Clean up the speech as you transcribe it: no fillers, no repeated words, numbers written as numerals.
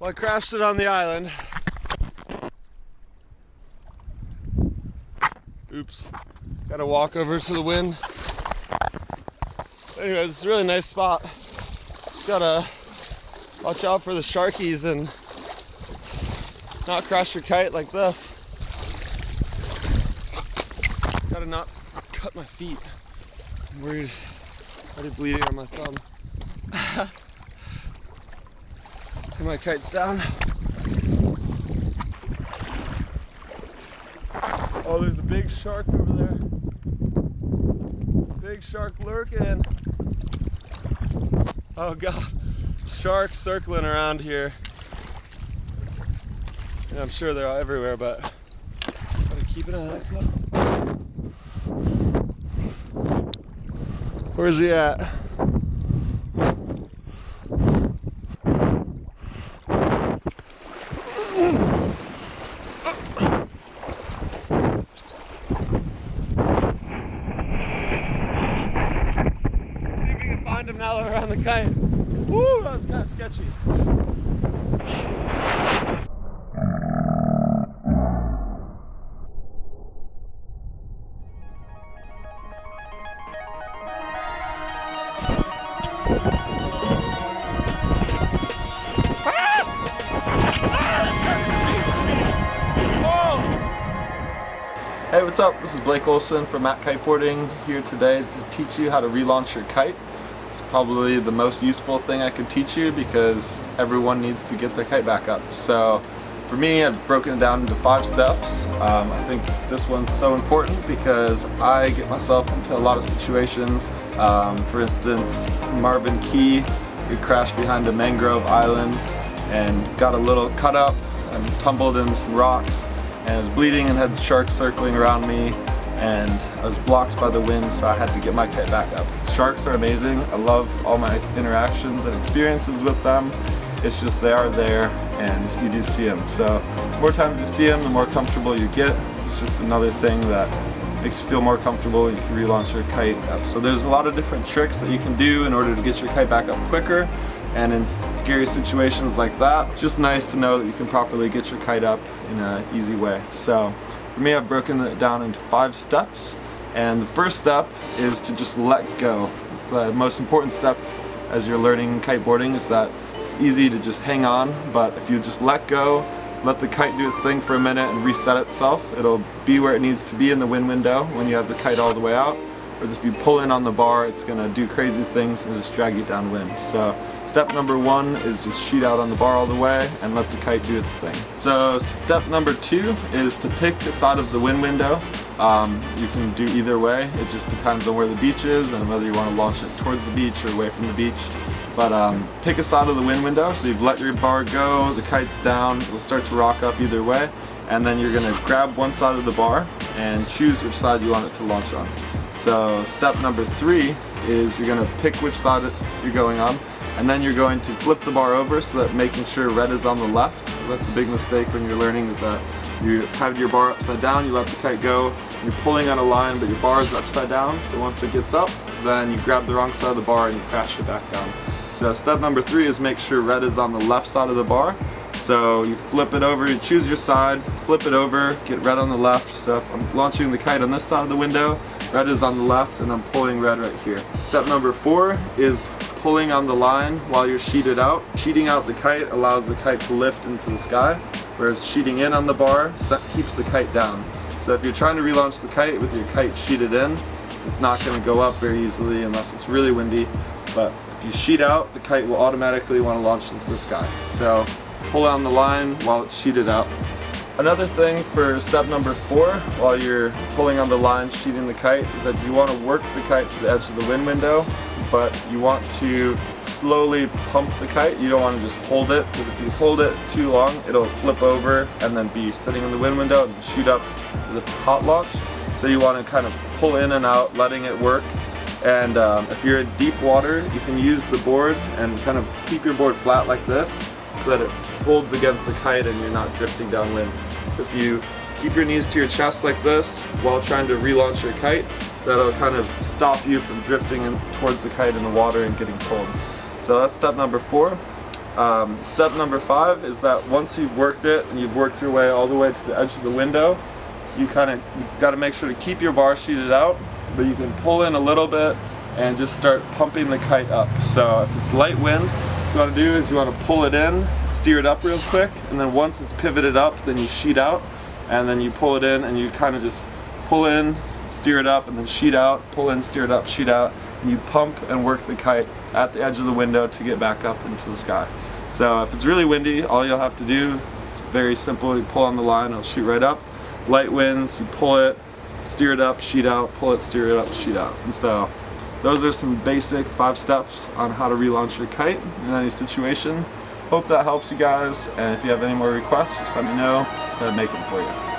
Well, I crashed it on the island. Oops. Gotta walk over to the wind. Anyways, it's a really nice spot. Just gotta watch out for the sharkies and not crash your kite like this. Gotta not cut my feet. I'm worried. Already bleeding on my thumb. And my kite's down. Oh, there's a big shark over there. Big shark lurking. Oh god, sharks circling around here. And I'm sure they're all everywhere, but gotta keep an eye out. Where's he at? Find him now that we're on the kite. Woo, that was kind of sketchy. Hey, what's up? This is Blake Olson from Kiteboarding here today to teach you how to relaunch your kite. It's probably the most useful thing I could teach you because everyone needs to get their kite back up. So for me, I've broken it down into 5 steps. I think this one's so important because I get myself into a lot of situations. For instance, Marvin Key, we crashed behind a mangrove island and got a little cut up and tumbled into some rocks. And I was bleeding and had sharks circling around me, and I was blocked by the wind, so I had to get my kite back up. Sharks are amazing. I love all my interactions and experiences with them. It's just they are there and you do see them. So the more times you see them, the more comfortable you get. It's just another thing that makes you feel more comfortable. You can relaunch your kite up. So there's a lot of different tricks that you can do in order to get your kite back up quicker. And in scary situations like that, it's just nice to know that you can properly get your kite up in an easy way. So for me, I've broken it down into 5 steps. And the first step is to just let go. It's the most important step as you're learning kiteboarding, is that it's easy to just hang on, but if you just let go, let the kite do its thing for a minute and reset itself, it'll be where it needs to be in the wind window when you have the kite all the way out. Whereas if you pull in on the bar, it's going to do crazy things and just drag you downwind. So step number 1 is just sheet out on the bar all the way and let the kite do its thing. So step number 2 is to pick a side of the wind window. You can do either way. It just depends on where the beach is and whether you want to launch it towards the beach or away from the beach. But pick a side of the wind window, so you've let your bar go, the kite's down, it'll start to rock up either way, and then you're going to grab one side of the bar and choose which side you want it to launch on. So step number 3 is you're going to pick which side you're going on, and then you're going to flip the bar over so that making sure red is on the left. That's a big mistake when you're learning, is that you have your bar upside down, you let the kite go, you're pulling on a line but your bar is upside down, so once it gets up, then you grab the wrong side of the bar and you crash it back down. So step number 3 is make sure red is on the left side of the bar. So you flip it over, you choose your side, flip it over, get red on the left. So if I'm launching the kite on this side of the window, red is on the left and I'm pulling red right here. Step number 4 is pulling on the line while you're sheeted out. Sheeting out the kite allows the kite to lift into the sky, whereas sheeting in on the bar keeps the kite down. So if you're trying to relaunch the kite with your kite sheeted in, it's not going to go up very easily unless it's really windy. But if you sheet out, the kite will automatically want to launch into the sky. So pull on the line while it's sheeted out. Another thing for step number 4, while you're pulling on the line, sheeting the kite, is that you want to work the kite to the edge of the wind window, but you want to slowly pump the kite. You don't want to just hold it, because if you hold it too long, it'll flip over and then be sitting in the wind window and shoot up as a hot launch. So you want to kind of pull in and out, letting it work. And if you're in deep water, you can use the board and kind of keep your board flat like this so that it holds against the kite and you're not drifting downwind. So if you keep your knees to your chest like this while trying to relaunch your kite, that'll kind of stop you from drifting in towards the kite in the water and getting pulled. So that's step number 4. Step number 5 is that once you've worked it and you've worked your way all the way to the edge of the window, you got to make sure to keep your bar sheeted out, but you can pull in a little bit and just start pumping the kite up. So if it's light wind, what you want to do is you want to pull it in, steer it up real quick, and then once it's pivoted up, then you sheet out, and then you pull it in and you kind of just pull in, steer it up, and then sheet out, pull in, steer it up, sheet out, and you pump and work the kite at the edge of the window to get back up into the sky. So if it's really windy, all you'll have to do is very simple. You pull on the line, it'll shoot right up. Light winds, you pull it, steer it up, sheet out, pull it, steer it up, sheet out. And so those are some basic 5 steps on how to relaunch your kite in any situation. Hope that helps you guys, and if you have any more requests, just let me know. I'll make them for you.